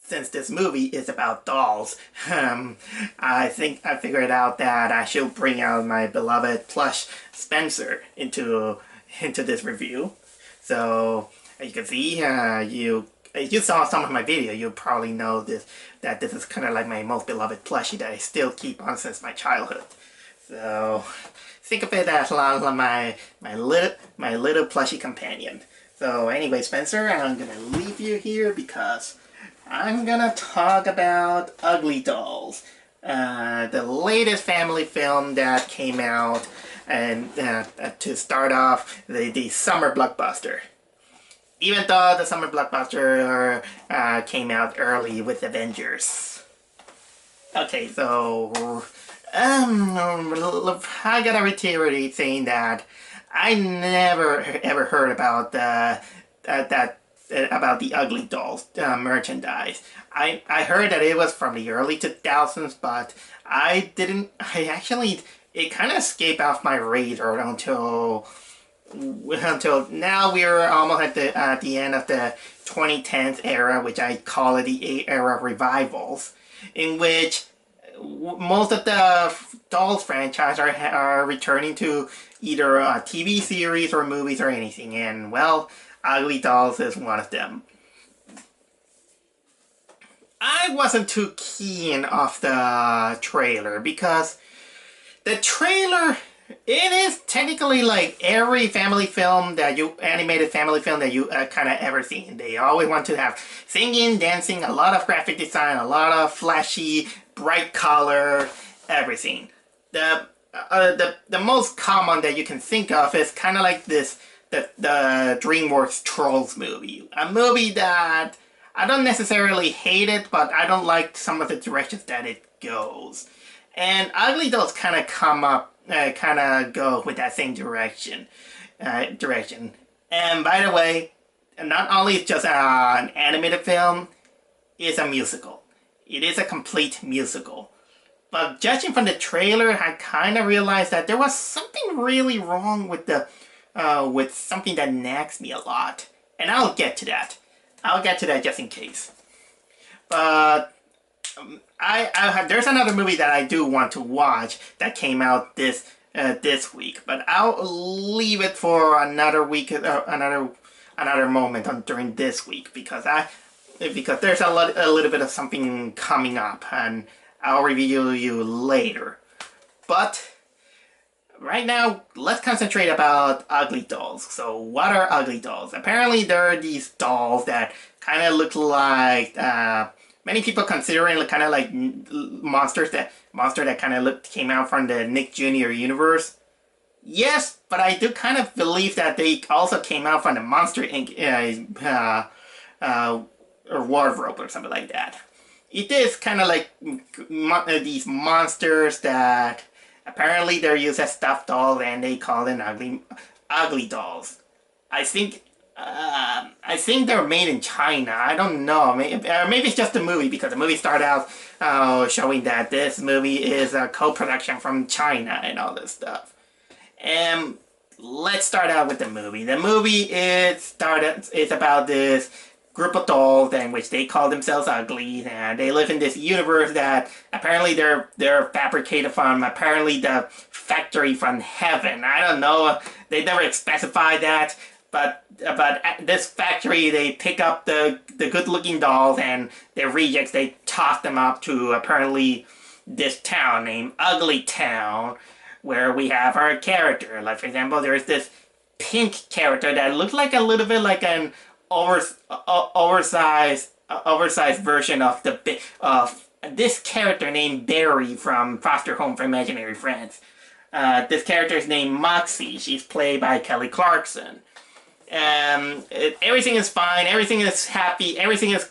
since this movie is about dolls, I think I figured out that I should bring out my beloved plush Spencer into this review. So as you can see, if you saw some of my video, you probably know that this is kind of like my most beloved plushie that I still keep on since my childhood. So think of it as my little plushie companion. So anyway, Spencer, I'm gonna leave you here because I'm gonna talk about Uglydolls, the latest family film that came out, and to start off the summer blockbuster. Even though the summer blockbuster came out early with Avengers. Okay, so I gotta reiterate saying that I never ever heard about about the Uglydolls merchandise. I heard that it was from the early 2000s, but it kind of escaped off my radar until now. We're almost at the end of the 2010s era, which I call it the era of revivals, in which most of the Dolls franchise are returning to either a TV series or movies or anything, and well, Uglydolls is one of them. I wasn't too keen of the trailer because the trailer, it is technically like every family film animated family film that you kind of ever seen. They always want to have singing, dancing, a lot of graphic design, a lot of flashy, bright color, everything. The most common that you can think of is kind of like the DreamWorks Trolls movie. A movie that I don't necessarily hate it, but I don't like some of the directions that it goes. And Uglydolls kind of go with that same direction. And by the way, not only is it just an animated film, it's a musical. It is a complete musical. But judging from the trailer, I kind of realized that there was something really wrong with with something that nags me a lot. And I'll get to that. I'll get to that just in case. But there's another movie that I do want to watch that came out this week, but I'll leave it for another week, another moment during this week because there's a little bit of something coming up, and I'll review you later. But right now, let's concentrate about Uglydolls. So what are Uglydolls? Apparently there are these dolls that kind of look like, many people considering kind of like monster that kind of came out from the Nick Jr. universe. Yes, but I do kind of believe that they also came out from the Monster Inc. Or wardrobe or something like that. It is kind of like these monsters that apparently they're used as stuffed dolls, and they call them Uglydolls. I think they're made in China. I don't know. Maybe it's just the movie, because the movie started out showing that this movie is a co-production from China and all this stuff. And let's start out with the movie. The movie is about this group of dolls in which they call themselves ugly, and they live in this universe that apparently they're fabricated from apparently the factory from heaven. I don't know. They never specified that. But at this factory, they pick up the good-looking dolls, and their rejects, they toss them up to apparently this town named Ugly Town, where we have our character. Like, for example, there's this pink character that looks like a little bit like an oversized version of this character named Barry from Foster Home for Imaginary Friends. This character is named Moxie. She's played by Kelly Clarkson. Everything is fine. Everything is happy. Everything is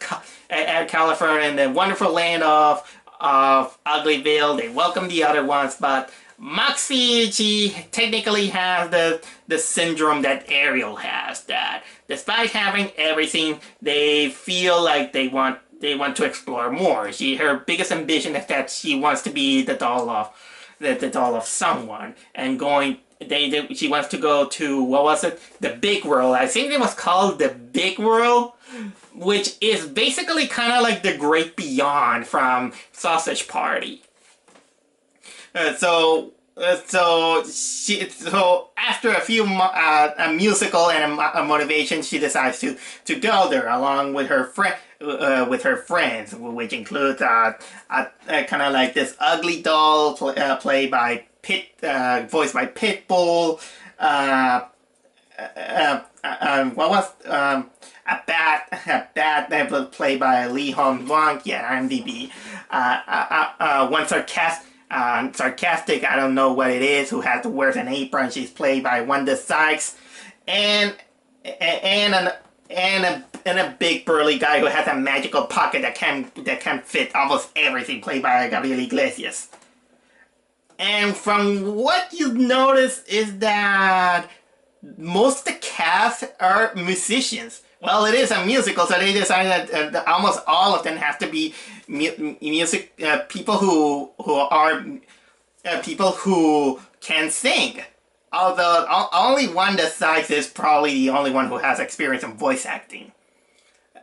at California, in the wonderful land of Uglyville. They welcome the other ones, but Moxie, she technically has the syndrome that Ariel has, that despite having everything, they feel like they want to explore more. Her biggest ambition is that she wants to be the doll of someone, and she wants to go to, what was it? The Big World. I think it was called the Big World, which is basically kind of like the Great Beyond from Sausage Party. So after a few a musical and a motivation, she decides to go there along with her friends, which includes kind of like this Uglydolls played by voiced by Pitbull. What was a bat played by Lee Hong Wong? Yeah, IMDb. One sarcastic, I don't know what it is, who has to wear an apron. She's played by Wanda Sykes, and a big burly guy who has a magical pocket that can fit almost everything, played by Gabriel Iglesias. And from what you notice is that most of the cast are musicians. Well, it is a musical, so they decided that almost all of them have to be music people who are people who can sing. Although only Wanda Sykes is probably the only one who has experience in voice acting.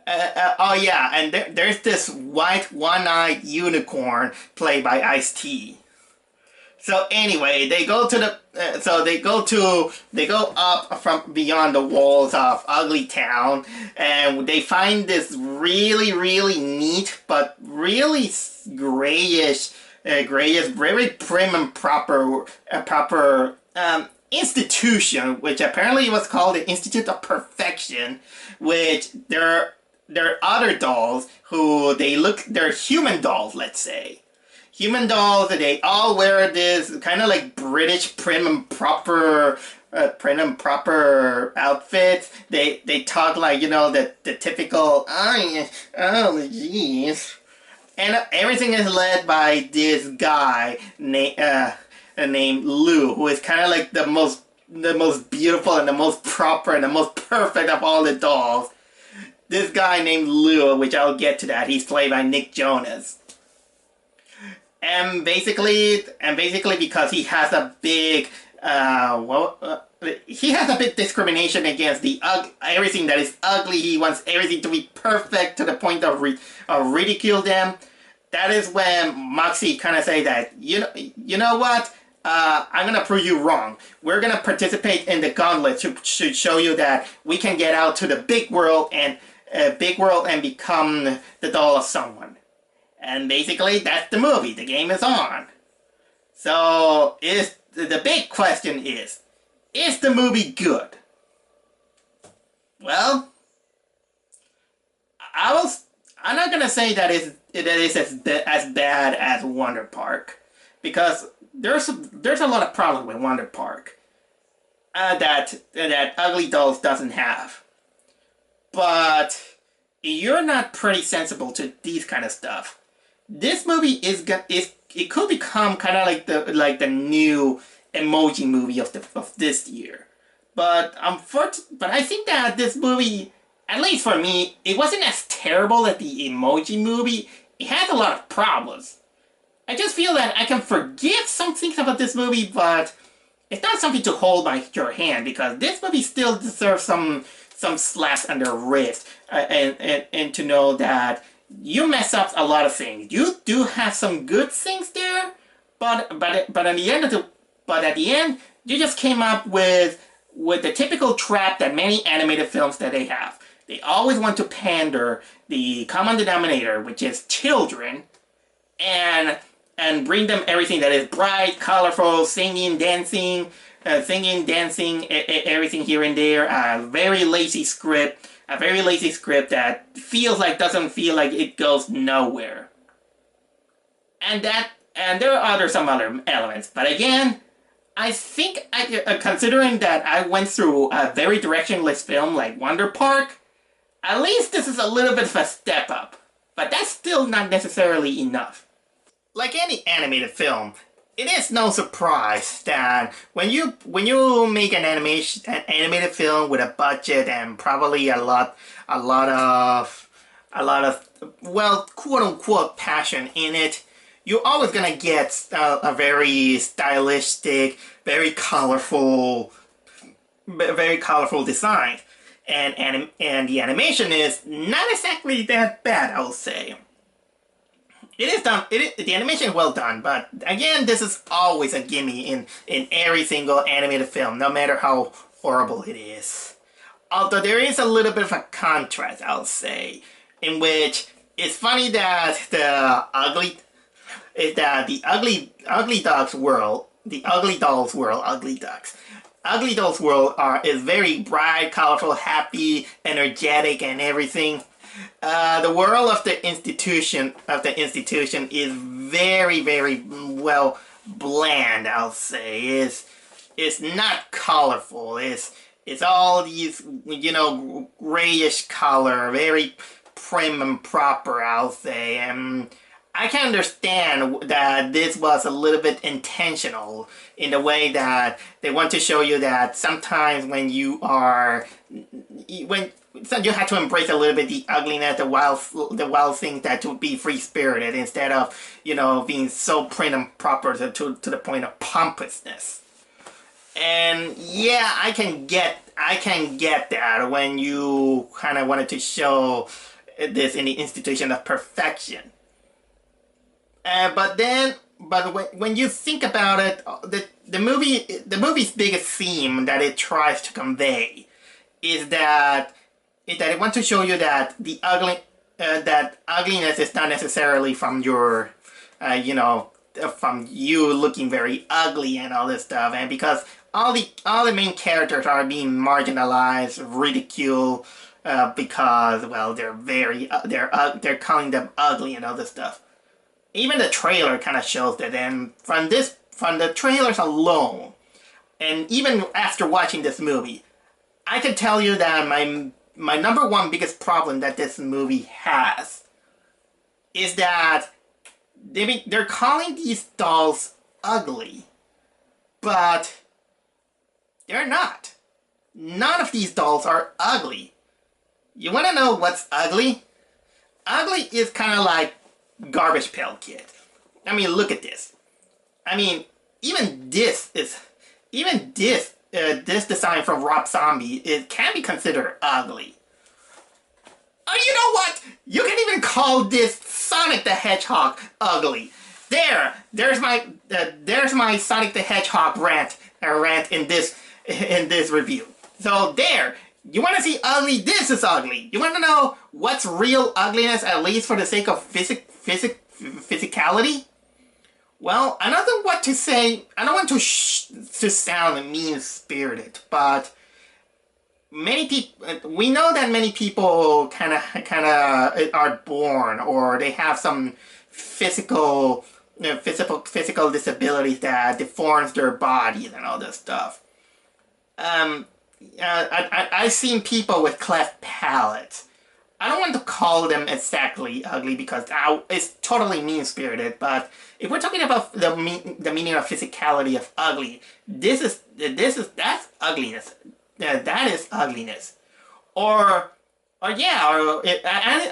Oh yeah, and there's this white one-eyed unicorn played by Ice-T. So anyway, they go up from beyond the walls of Ugly Town, and they find this really, really neat but really grayish, very prim and proper institution, which apparently was called the Institute of Perfection, which they're other dolls who they're human dolls, let's say. Human dolls, they all wear this kind of like British prim and proper outfits. They talk like, you know, the typical, oh jeez. And everything is led by this guy named Lou, who is kind of like the most beautiful and the most proper and the most perfect of all the dolls. This guy named Lou, which I'll get to that, he's played by Nick Jonas. And basically because he has a big discrimination against everything that is ugly. He wants everything to be perfect to the point of ridicule them. That is when Moxie kind of say that, you know what? I'm gonna prove you wrong. We're gonna participate in the gauntlet to show you that we can get out to the big world and become the doll of someone. And basically, that's the movie. The game is on. So, the big question is the movie good? Well, I'm not gonna say that it is as bad as Wonder Park, because there's a lot of problems with Wonder Park that Uglydolls doesn't have. But if you're not pretty sensible to these kind of stuff, this movie it could become kind of like the new emoji movie of this year. But I think that this movie, at least for me, it wasn't as terrible as the emoji movie. It has a lot of problems. I just feel that I can forgive some things about this movie, but it's not something to hold by your hand, because this movie still deserves some slaps on the wrist, and to know that you mess up a lot of things. You do have some good things there, but at the end, you just came up with the typical trap that many animated films that they have. They always want to pander the common denominator, which is children, and bring them everything that is bright, colorful, singing, dancing, everything here and there. A very lazy script that doesn't feel like it goes nowhere. And there are some other elements, but again, I think considering that I went through a very directionless film like Wonder Park, at least this is a little bit of a step up. But that's still not necessarily enough. Like any animated film, it is no surprise that when you make an animated film with a budget and probably a lot of well, quote unquote passion in it, you're always gonna get a very stylistic, very colorful design. and the animation is not exactly that bad, I'll say. It is done. The animation is well done, but again, this is always a gimme in every single animated film, no matter how horrible it is. Although there is a little bit of a contrast, I'll say, in which it's funny that the Uglydolls world is very bright, colorful, happy, energetic, and everything. The world of the institution is very, very well bland, I'll say. It's not colorful. It's all these, grayish color, very prim and proper, I'll say. And I can understand that this was a little bit intentional in the way that they want to show you that sometimes when you have to embrace a little bit the ugliness, the wild things, that to be free-spirited instead of, being so prim and proper to the point of pompousness. And yeah, I can get that when you kind of wanted to show this in the institution of perfection. But when you think about it, the movie's biggest theme that it tries to convey is that it wants to show you that that ugliness is not necessarily from your, from you looking very ugly and all this stuff, and because all the main characters are being marginalized, ridiculed, because, well, they're calling them ugly and all this stuff. Even the trailer kind of shows that, and from the trailers alone, and even after watching this movie, I can tell you that my number one biggest problem that this movie has is that they're calling these dolls ugly, but they're not. None of these dolls are ugly. You want to know what's ugly? Ugly is kind of like Garbage Pail Kid. I mean, look at this. I mean, even this design from Rob Zombie, it can be considered ugly. Oh, you know what? You can even call this Sonic the Hedgehog ugly. There's my Sonic the Hedgehog rant in this review. So there, you want to see ugly? This is ugly. You want to know what's real ugliness, at least for the sake of physicality? Well, I don't know what to say. I don't want to sound mean-spirited, but we know that many people kind of are born, or they have some physical disabilities that deforms their bodies and all this stuff. I've seen people with cleft palates. I don't want to call them exactly ugly because it's totally mean-spirited, but if we're talking about the meaning of physicality of ugly, that's ugliness. That is ugliness. I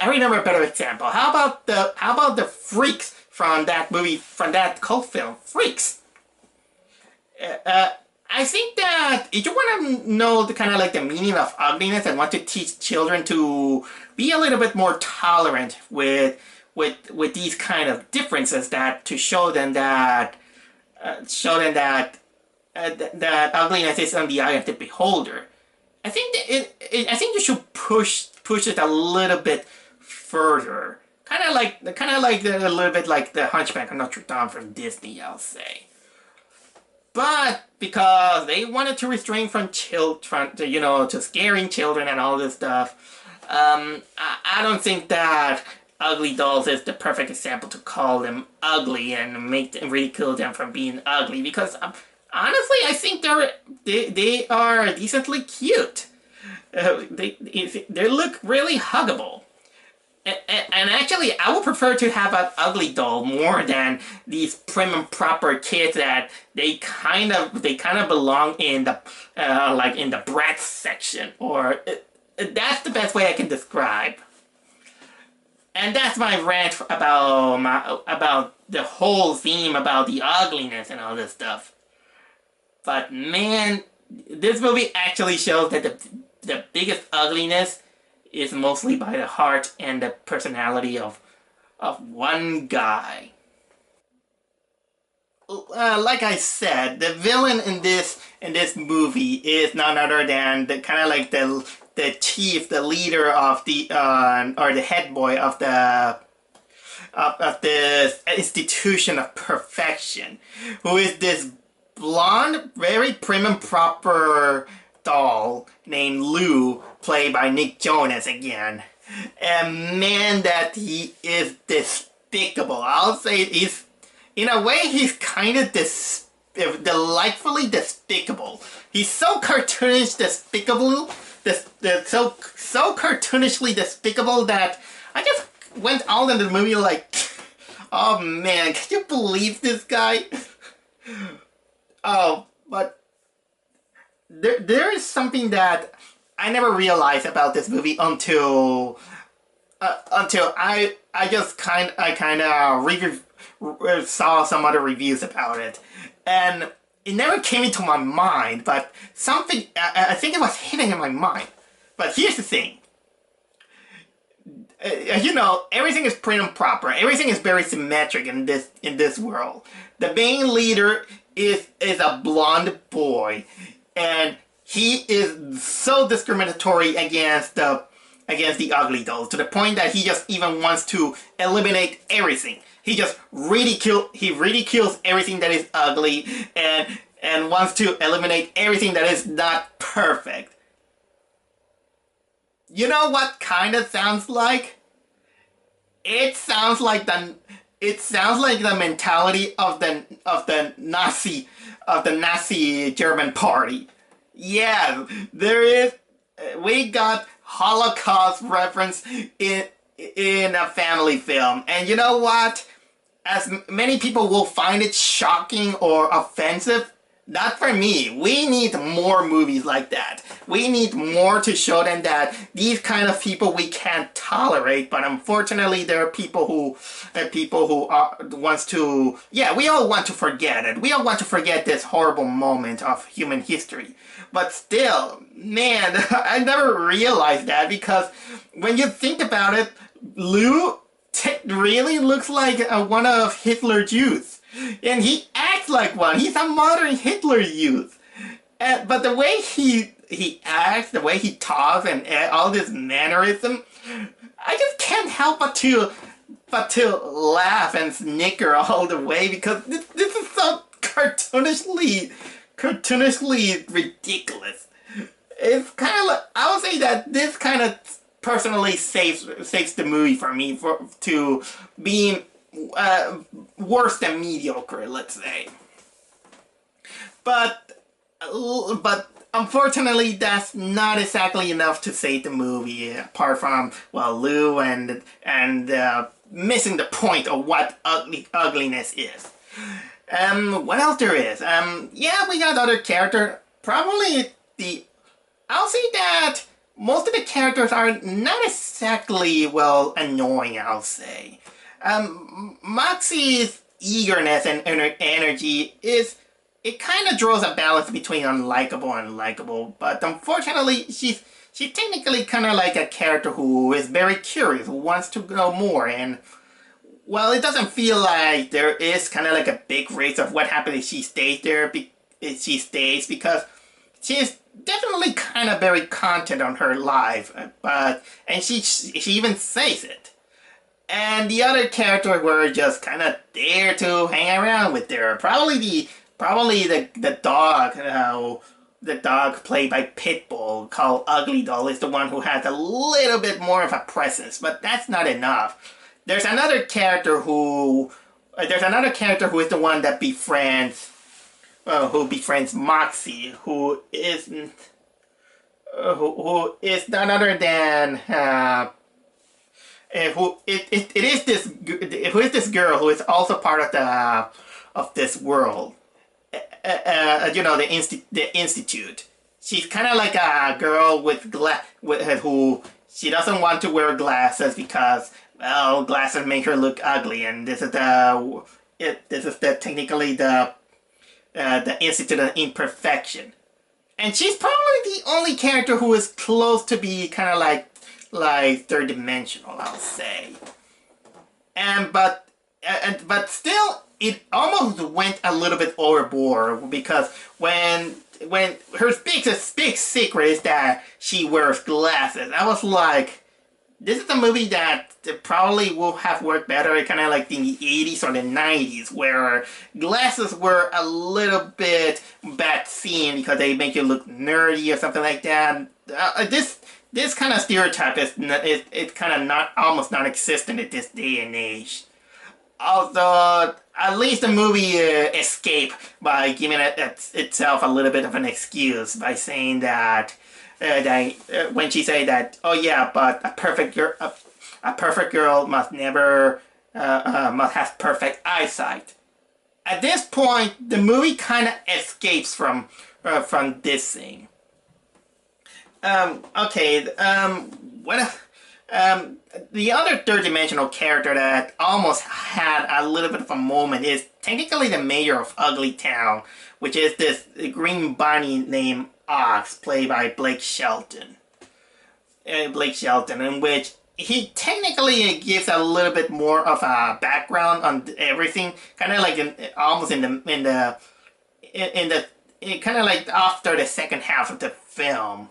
remember a better example. How about the freaks from that movie, from that cult film, Freaks? I think that if you want to know the kind of like the meaning of ugliness and want to teach children to be a little bit more tolerant with these kind of differences, that to show them that that ugliness is on the eye of the beholder, I think that I think you should push it a little bit further, kind of like a little bit like the Hunchback of Notre Dame from Disney, I'll say. But because they wanted to restrain from to scaring children and all this stuff, I don't think that Uglydolls is the perfect example to call them ugly and make them ridicule them from being ugly, because honestly, I think they are decently cute. They look really huggable. And actually, I would prefer to have an ugly doll more than these prim and proper kids that they kind of belong in the like in the Bratz section, or that's the best way I can describe. And that's my rant about the whole theme about the ugliness and all this stuff. But man, this movie actually shows that the biggest ugliness is mostly by the heart and the personality of one guy. Like I said, the villain in this movie is none other than the kind of like the chief, the leader of the or the head boy of the institution of perfection, who is this blonde, very prim and proper doll named Lou, played by Nick Jonas again. And man, that he is despicable. I'll say he's, in a way, he's kind of delightfully despicable. He's so cartoonish despicable, so cartoonishly despicable that I just went all into the movie like, oh man, can you believe this guy? Oh, but there is something that I never realized about this movie until I just kind of saw some other reviews about it, and it never came into my mind. But something I think it was hidden in my mind. But here's the thing. You know, everything is prim and proper. Everything is very symmetric in this world. The main leader is a blonde boy, and he is so discriminatory against the Uglydolls, to the point that he just even wants to eliminate everything. He ridicules everything that is ugly, and wants to eliminate everything that is not perfect. You know what kind of sounds like? It sounds like the mentality of the Nazi German party. Yeah, there is. We got Holocaust reference in a family film, and you know what? As many people will find it shocking or offensive, not for me. We need more movies like that. We need more to show them that these kind of people we can't tolerate. But unfortunately, there are people who wants to. Yeah, we all want to forget it. We all want to forget this horrible moment of human history. But still, man, I never realized that, because when you think about it, Lou really looks like one of Hitler's youth. And he acts like one. He's a modern Hitler youth. But the way he acts, the way he talks, and all this mannerism, I just can't help but to laugh and snicker all the way, because this is so cartoonishly ridiculous. It's kind of like, I would say that this kind of personally saves the movie for me to being worse than mediocre, let's say. But unfortunately, that's not exactly enough to save the movie. Apart from, well, Lou and missing the point of what ugliness is. What else there is? Yeah, we got other characters. Probably I'll say that most of the characters are not exactly, well, annoying, I'll say. Moxie's eagerness and energy it kind of draws a balance between unlikable and likable, but unfortunately, she's technically kind of like a character who is very curious, who wants to know more, and, well, it doesn't feel like there is kind of like a big race of what happens if she stays there, because she's definitely kind of very content on her life, and she even says it. And the other characters were just kind of there to hang around with her. Probably the dog, the dog played by Pitbull, called Uglydoll, is the one who has a little bit more of a presence, but that's not enough. There's another character who is the one that befriends Moxie, who is none other than who is this girl who is also part of this world. You know, the institute. She's kind of like a girl who she doesn't want to wear glasses because, well, glasses make her look ugly, and this is technically the Institute of Imperfection. and she's probably the only character who is close to be kind of like third dimensional, I'll say. But still, it almost went a little bit overboard because when her big secret is that she wears glasses, I was like, this is a movie that probably will have worked better, kind of like in the 80s or the 90s, where glasses were a little bit bad seen because they make you look nerdy or something like that. This kind of stereotype is kind of not almost non-existent at this day and age. Although, at least the movie escaped by giving itself a little bit of an excuse by saying that, when she said that, oh yeah, but a perfect girl must never must have perfect eyesight. At this point, the movie kind of escapes from this thing. Okay. The other third-dimensional character that almost had a little bit of a moment is technically the mayor of Ugly Town, which is this green bunny named Ox, played by Blake Shelton. In which he technically gives a little bit more of a background on everything, kind of like almost in the kind of like after the second half of the film.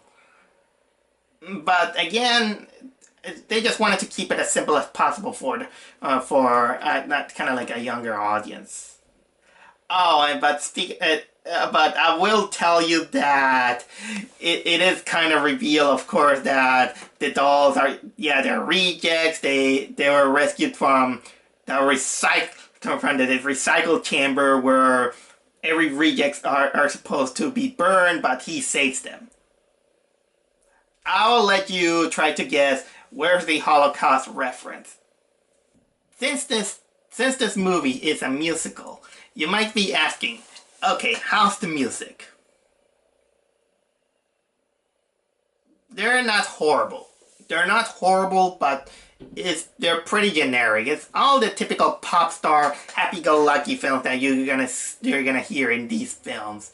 But again, they just wanted to keep it as simple as possible for not kind of like a younger audience. Oh, but I will tell you that it is kind of revealed, of course, that the dolls are, yeah, they're rejects. They were rescued from the recycle chamber where every rejects are supposed to be burned, but he saves them. I'll let you try to guess where's the Holocaust reference. Since this movie is a musical, you might be asking, okay, how's the music? They're not horrible. But they're pretty generic. It's all the typical pop star, happy-go-lucky films that you're gonna hear in these films.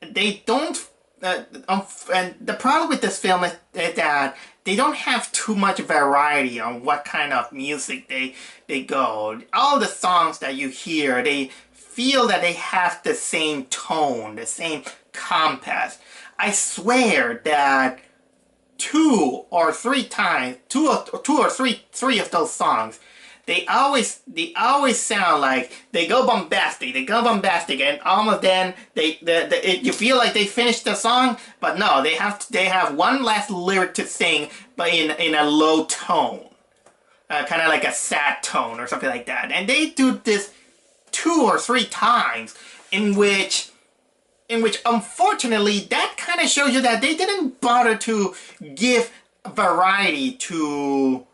They don't. And the problem with this film is that they don't have too much variety on what kind of music they go. All the songs that you hear, they feel that they have the same tone, the same compass. I swear that two or three of those songs, they always sound like they go bombastic, and almost then you feel like they finished the song, but no, they have one last lyric to sing, but in a low tone, kind of like a sad tone or something like that, and they do this 2 or 3 times, in which unfortunately that kind of shows you that they didn't bother to give variety to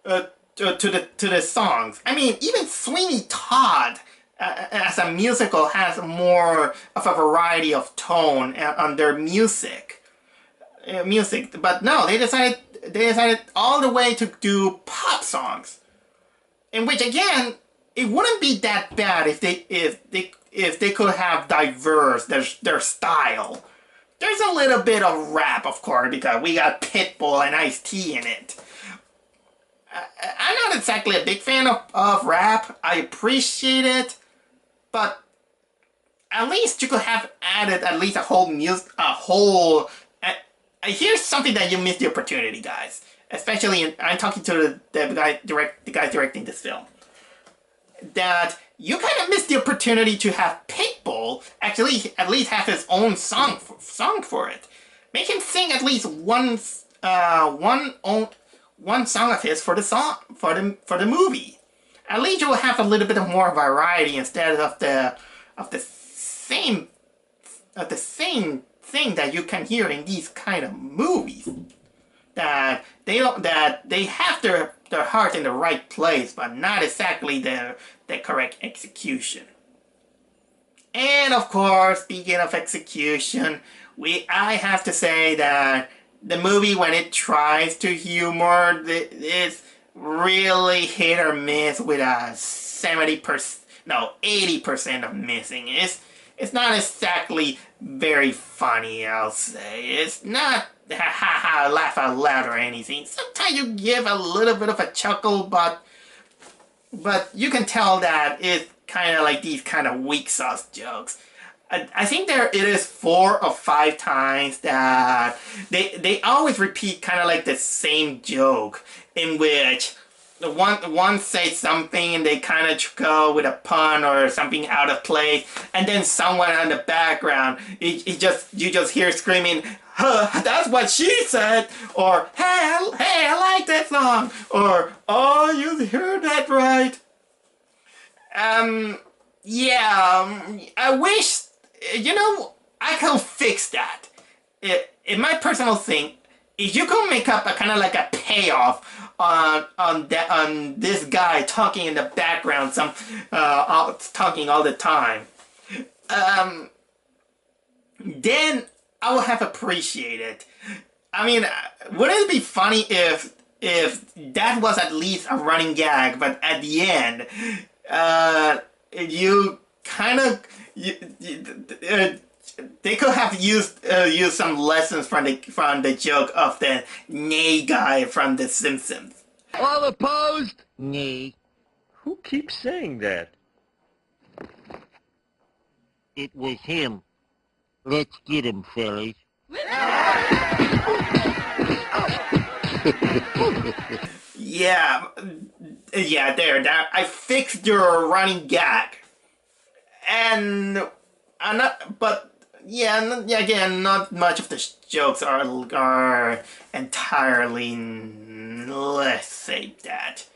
the songs. I mean, even Sweeney Todd, as a musical, has more of a variety of tone on their music. But no, they decided all the way to do pop songs, in which again, it wouldn't be that bad if they could have diverse their style. There's a little bit of rap, of course, because we got Pitbull and Ice-T in it. I'm not exactly a big fan of rap. I appreciate it, but at least you could have added at least here's something that you missed the opportunity, guys. Especially, I'm talking to the guy directing this film. That you kind of missed the opportunity to have Pitbull actually at least have his own song for it. Make him sing at least one song of his for the movie. At least you will have a little bit of more variety instead of the same thing that you can hear in these kind of movies. That they have their heart in the right place, but not exactly the correct execution. And of course, speaking of execution, I have to say that the movie, when it tries to humor, it's really hit or miss with a 80% of missing. it's not exactly very funny, I'll say. It's not ha ha ha laugh out loud or anything. Sometimes you give a little bit of a chuckle, but you can tell that it's kind of like these kind of weak sauce jokes. I think it is 4 or 5 times that they always repeat kind of like the same joke, in which one says something and they kind of go with a pun or something out of place, and then someone in the background, you just hear screaming, huh, that's what she said, or hey, I like that song, or oh, you heard that right. Yeah, I wish, I can fix that. In my personal thing, if you could make up a kind of like a payoff on this guy talking in the background, talking all the time, then I would have appreciated. I mean, wouldn't it be funny if that was at least a running gag, but at the end, you kind of they could have used some lessons from the joke of the nay guy from The Simpsons. All opposed? Nay. Who keeps saying that? It was him. Let's get him, fellas. Yeah, there. I fixed your running gag, and again, not much of the jokes are entirely. Let's say that.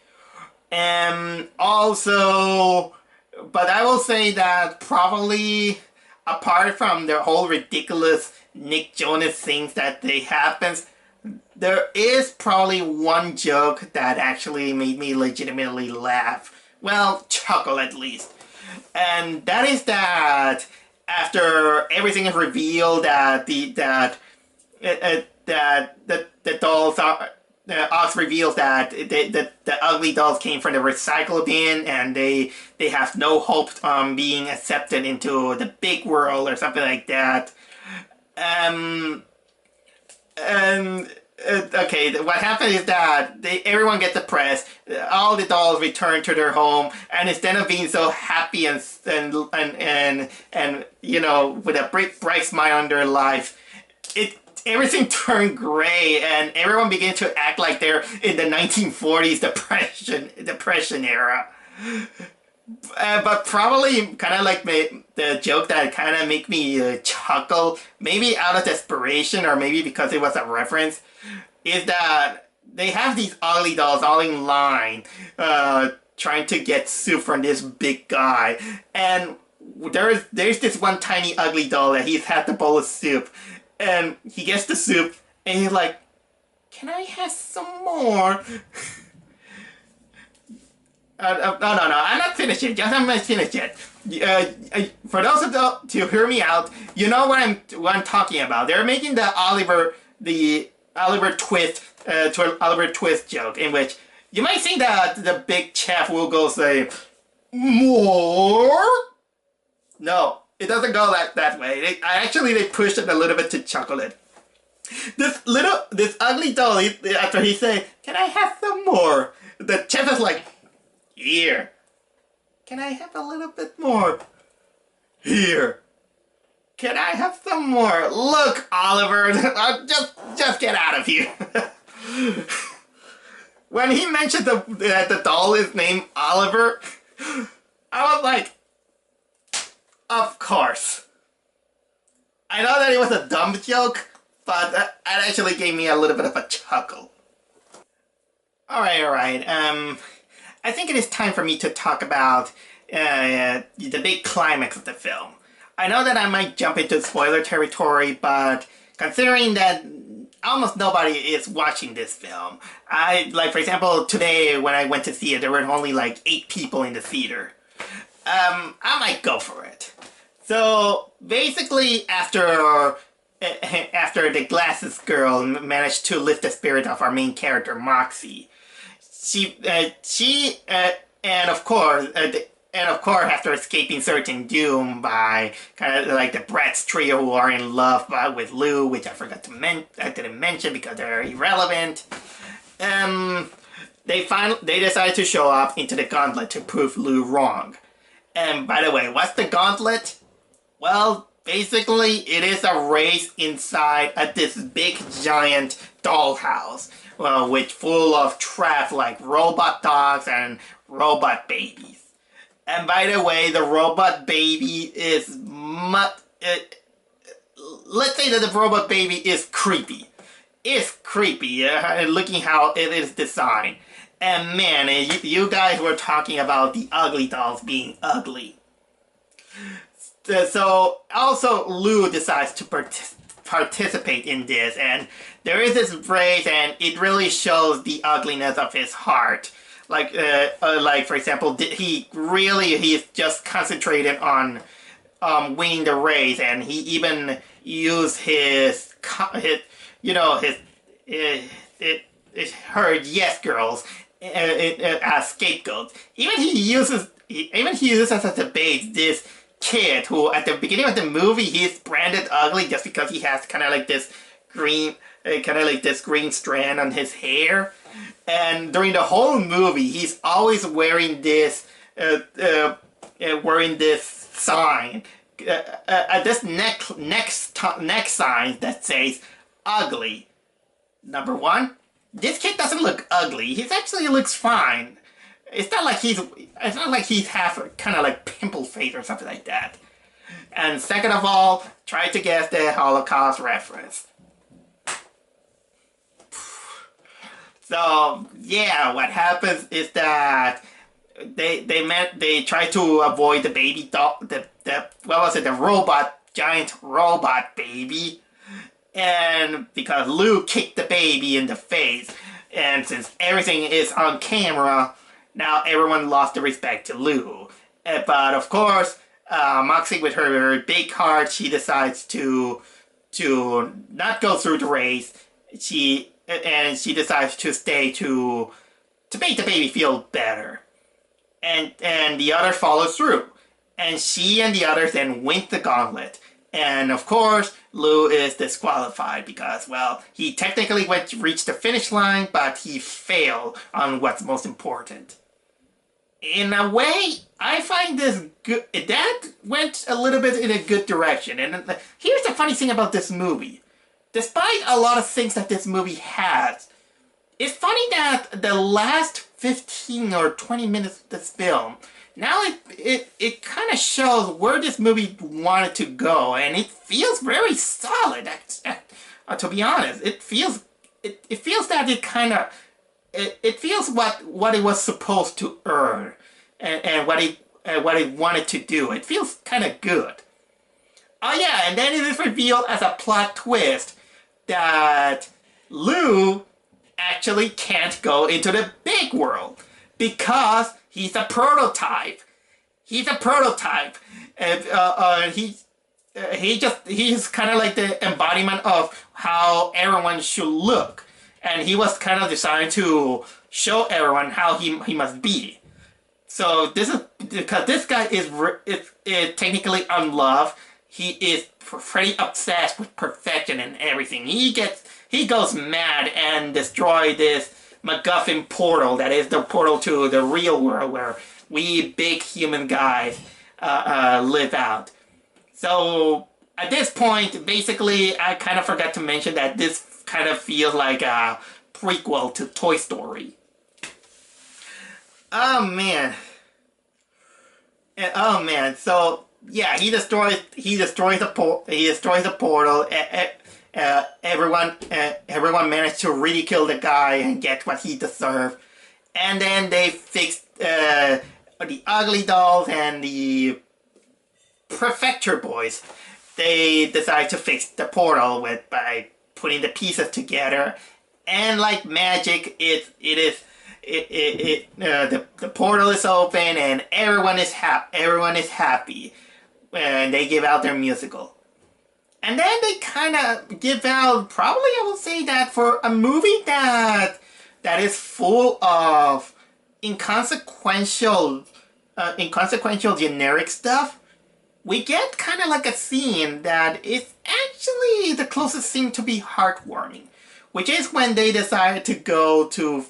And also, but I will say that probably, apart from the whole ridiculous Nick Jonas things that they happens, there is probably one joke that actually made me legitimately laugh. Well, chuckle at least. And that is that after everything is revealed that the dolls are, Ox reveals that the Uglydolls came from the recycle bin, and they have no hope being accepted into the big world or something like that. Okay, what happened is that everyone gets depressed. All the dolls return to their home, and instead of being so happy and with a bright smile on their life, everything turned gray, and everyone began to act like they're in the 1940s depression era. But probably kind of like the joke that kind of make me chuckle, maybe out of desperation or maybe because it was a reference, is that they have these Uglydolls all in line trying to get soup from this big guy, and there's this one tiny Uglydoll that he's had the bowl of soup, and he gets the soup and he's like, can I have some more? No, I'm not finished yet. I'm not finished yet. For those of you to hear me out, you know what I'm talking about. They're making the Oliver Twist joke, in which you might think that the big chef will go say, more? No, it doesn't go that way. They pushed it a little bit to chuckle it. This Uglydoll, after he say, can I have some more? The chef is like, here. Can I have a little bit more? Here. Can I have some more? Look, Oliver, just get out of here. When he mentioned that the doll is named Oliver, I was like, of course. I know that it was a dumb joke, but that actually gave me a little bit of a chuckle. Alright. I think it is time for me to talk about the big climax of the film. I know that I might jump into spoiler territory, but considering that almost nobody is watching this film, for example, today when I went to see it, there were only like 8 people in the theater. I might go for it. So basically, after the glasses girl managed to lift the spirit of our main character, Moxie, and of course, And of course, after escaping certain doom by kind of like the Bratz trio who are in love with Lou, which I forgot to I didn't mention because they're irrelevant. They decided to show up into the gauntlet to prove Lou wrong. And by the way, what's the gauntlet? Well, basically, it is a race inside this big giant dollhouse, which full of traps like robot dogs and robot babies. And by the way, the robot baby is let's say that the robot baby is creepy. It's creepy, looking how it is designed. And man, you guys were talking about the Uglydolls being ugly. So also Lou decides to participate in this, and there is this race, and it really shows the ugliness of his heart. Like for example, he's just concentrated on winning the race, and he even used his her yes girls as scapegoats. Even he uses as a bait this kid who at the beginning of the movie he's branded ugly just because he has kind of like this green strand on his hair, and during the whole movie he's always wearing this sign, this neck sign that says ugly. Number one, this kid doesn't look ugly. He actually looks fine. It's not like he's half kind of like pimple face or something like that. And second of all, try to guess the Holocaust reference. So yeah, what happens is that they try to avoid the baby doll, the giant robot baby, and because Lou kicked the baby in the face, and since everything is on camera, now everyone lost the respect to Lou. But of course, Moxie, with her big heart, she decides to not go through the race. She decides to stay to make the baby feel better. And the others follow through. And she and the others then win the gauntlet. And of course, Lou is disqualified because, well, he technically reached the finish line, but he failed on what's most important. In a way, I find this good. That went a little bit in a good direction. And here's the funny thing about this movie. Despite a lot of things that this movie has, it's funny that the last 15 or 20 minutes of this film, now it kind of shows where this movie wanted to go, and it feels very solid. To be honest, it feels that it feels what it was supposed to earn, and what it wanted to do. It feels kind of good. Oh yeah, and then it is revealed as a plot twist that Lou actually can't go into the big world because he's a prototype. He's a prototype. He's kind of like the embodiment of how everyone should look, and he was kind of designed to show everyone how he must be. So this is because this guy is technically unloved. He is pretty obsessed with perfection and everything. He goes mad and destroys this MacGuffin portal that is the portal to the real world where we big human guys live out. So at this point, basically, I kind of forgot to mention that this kind of feels like a prequel to Toy Story. Oh man. Oh man. So yeah, he destroys the portal. Everyone managed to ridicule the guy and get what he deserved. And then they fixed the Uglydolls and the Prefecture Boys. They decide to fix the portal by putting the pieces together, and like magic, the portal is open and everyone is happy, and they give out their musical. And then they kind of give out, probably I will say that for a movie that is full of inconsequential inconsequential generic stuff, we get kind of like a scene that is actually the closest thing to be heartwarming, which is when they decide to go to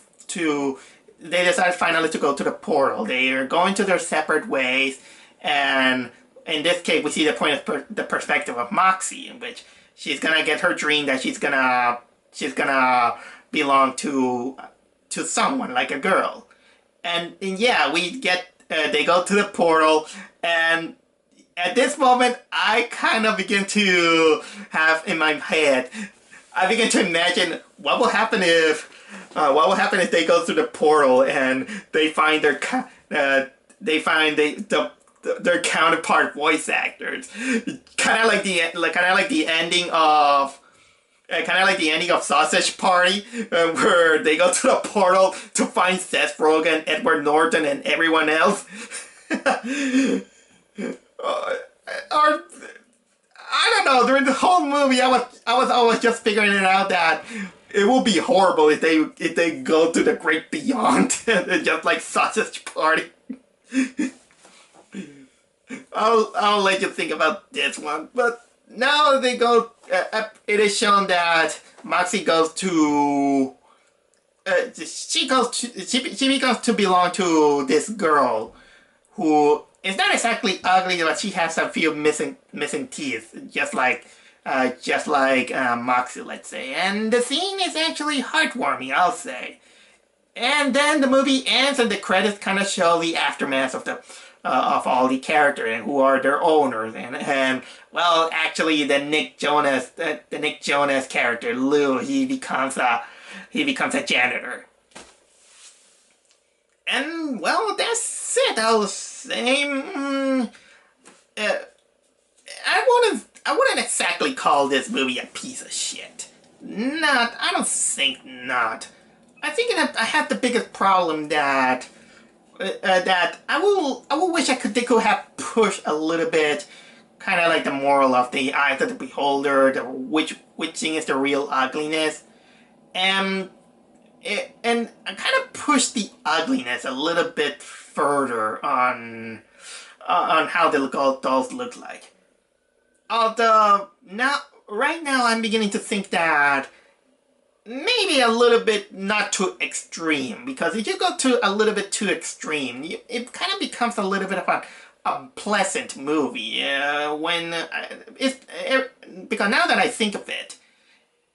they decide finally to go to the portal. They are going to their separate ways, and in this case, we see the point of the perspective of Moxie, in which she's gonna get her dream that she's gonna belong to someone like a girl, and yeah, we get they go to the portal, and at this moment, I kind of begin to have in my head, I begin to imagine what will happen if they go through the portal and they find their counterpart voice actors, kind of like the ending of. Kind of like the ending of Sausage Party, where they go to the portal to find Seth Rogen, Edward Norton, and everyone else. Or I don't know. During the whole movie, I was always just figuring it out that it will be horrible if they go to the great beyond, just like Sausage Party. I'll let you think about this one, but now they go. It is shown that Moxie goes to. She becomes to belong to this girl who is not exactly ugly, but she has a few missing teeth, just like Moxie, let's say. And the scene is actually heartwarming, I'll say. And then the movie ends, and the credits kind of show the aftermath of all the characters and who are their owners. And well, actually, the Nick Jonas character Lou, he becomes a janitor. And well, that's it. I'll say. I wouldn't exactly call this movie a piece of shit. I don't think not. I think I have the biggest problem that I will wish they could have pushed a little bit, kind of like the moral of the eyes of the beholder, which thing is the real ugliness, and kind of push the ugliness a little bit further on how the dolls look like. Although right now I'm beginning to think that maybe a little bit not too extreme, because if you go to a little bit too extreme, it kind of becomes a little bit of a pleasant movie. Because now that I think of it,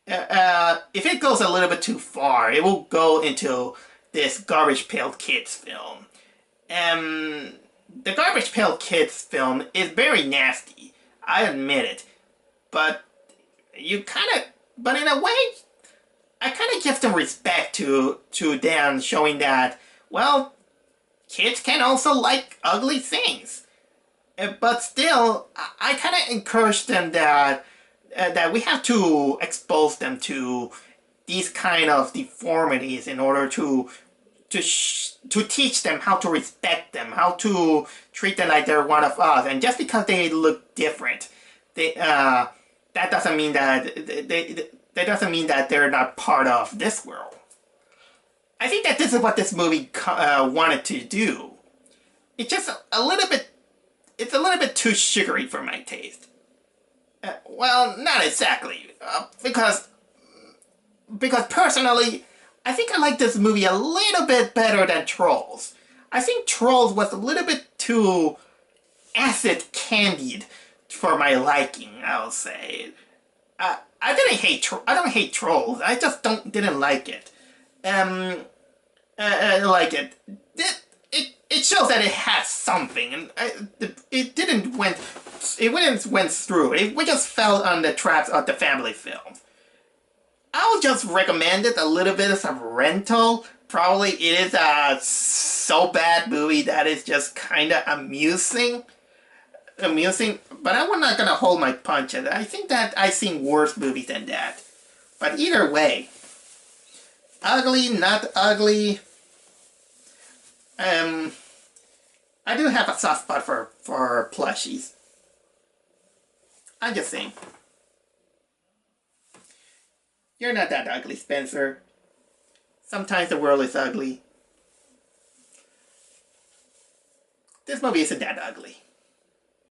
if it goes a little bit too far, it will go into this Garbage Pail Kids film. The Garbage Pail Kids film is very nasty, I admit it, but in a way, I kind of give some respect to them, showing that, well, kids can also like ugly things. But still, I kind of encourage them that we have to expose them to these kind of deformities in order to teach them how to respect them, how to treat them like they're one of us. And just because they look different, that doesn't mean that they're not part of this world. I think that this is what this movie wanted to do. It's just a little bit too sugary for my taste. Well, not exactly, because personally, I think I like this movie a little bit better than Trolls. I think Trolls was a little bit too acid candied for my liking, I'll say. I don't hate Trolls. I just didn't like it. Like it. It shows that it has something, and it went through. It just fell on the traps of the family film. I'll just recommend it a little bit as a rental. Probably it is a so bad movie that is just kind of amusing, but I'm not gonna hold my punches. I think that I've seen worse movies than that. But either way, ugly, not ugly. I do have a soft spot for plushies. I'm just saying. You're not that ugly, Spencer. Sometimes the world is ugly. this movie isn't that ugly.